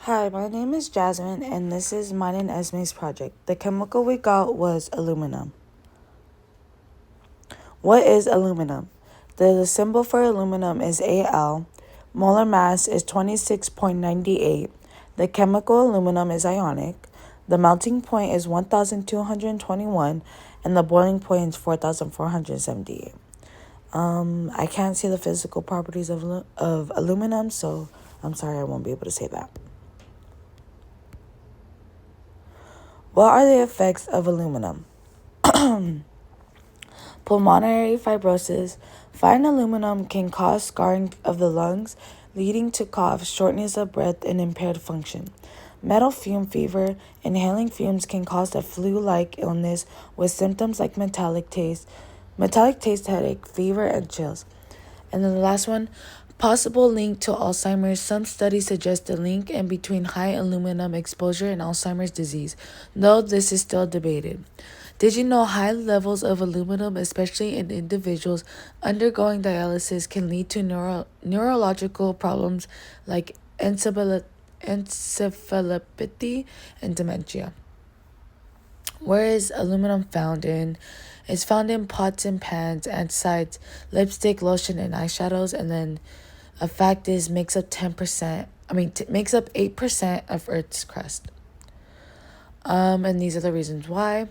Hi, my name is Jasmine, and this is mine and Esme's project. The chemical we got was aluminum. What is aluminum? The symbol for aluminum is Al. Molar mass is 26.98. The chemical aluminum is ionic. The melting point is 1,221, and the boiling point is 4,478. I can't see the physical properties of aluminum, so I'm sorry I won't be able to say that. What are the effects of aluminum? Pulmonary fibrosis. Fine aluminum can cause scarring of the lungs, leading to cough, shortness of breath, and impaired function. Metal fume fever. Inhaling fumes can cause a flu-like illness with symptoms like metallic taste, headache, fever, and chills. And then the last one, possible link to Alzheimer's. Some studies suggest a link in between high aluminum exposure and Alzheimer's disease, though this is still debated. Did you know high levels of aluminum, especially in individuals undergoing dialysis, can lead to neurological problems like encephalopathy and dementia? Where is aluminum found in? It's found in pots and pans, anticides, lipstick, lotion, and eyeshadows. And then a fact is makes up 10%. Makes up 8% of Earth's crust. And these are the reasons why.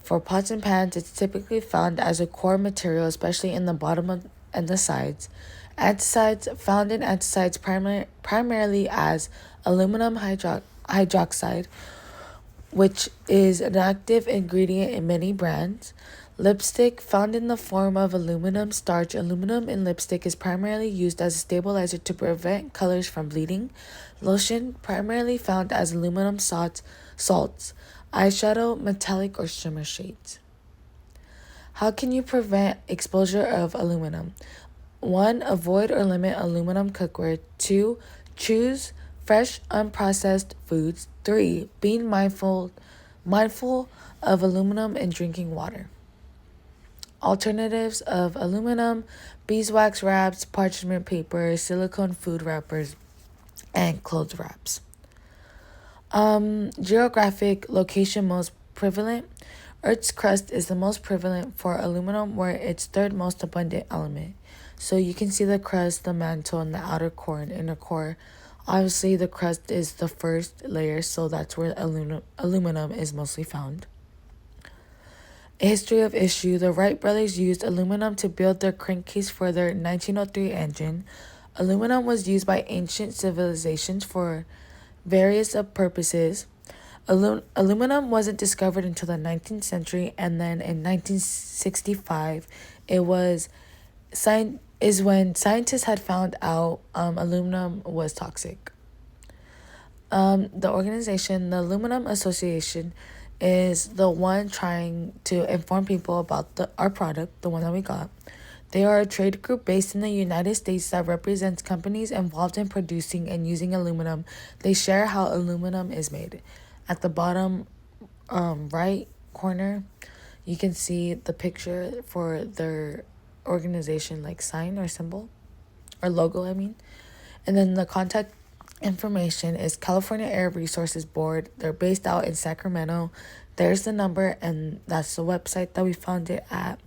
For pots and pans, it's typically found as a core material, especially in the bottom and the sides. Anticides found in anticides primarily as aluminum hydroxide, which is an active ingredient in many brands. Lipstick, found in the form of aluminum starch. Aluminum in lipstick is primarily used as a stabilizer to prevent colors from bleeding. Lotion, primarily found as aluminum salts. Eyeshadow, metallic or shimmer shades. How can you prevent exposure of aluminum? 1. Avoid or limit aluminum cookware. 2. Choose fresh, unprocessed foods. 3. Being mindful of aluminum in drinking water. Alternatives of aluminum: beeswax wraps, parchment paper, silicone food wrappers, and clothes wraps. Geographic location most prevalent. Earth's crust is the most prevalent for aluminum, where it's third most abundant element. So you can see the crust, the mantle, and the outer core and inner core. Obviously, the crust is the first layer, so that's where aluminum is mostly found. History of issue. The Wright brothers used aluminum to build their crankcase for their 1903 engine. Aluminum was used by ancient civilizations for various purposes. Aluminum wasn't discovered until the 19th century, and then in 1965, is when scientists had found out aluminum was toxic. The organization, the Aluminum Association, is the one trying to inform people about our product, the one that we got. They are a trade group based in the United States that represents companies involved in producing and using aluminum. They share how aluminum is made. At the bottom right corner, you can see the picture for their organization, like sign or symbol, or logo, And then the contact information is California Air Resources Board. They're based out in Sacramento. There's the number, and that's the website that we found it at.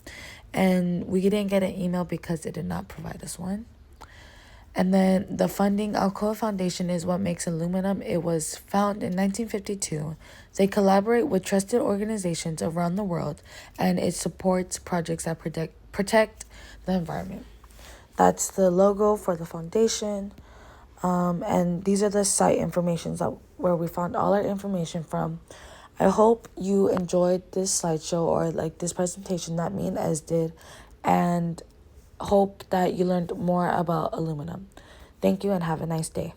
And we didn't get an email because it did not provide us one. And then the funding, Alcoa Foundation is what makes aluminum. It was founded in 1952. They collaborate with trusted organizations around the world, and it supports projects that protect the environment. That's the logo for the foundation. And these are the site informations where we found all our information from. I hope you enjoyed this slideshow or like this presentation that me and Ez did, and hope that you learned more about aluminum. Thank you and have a nice day.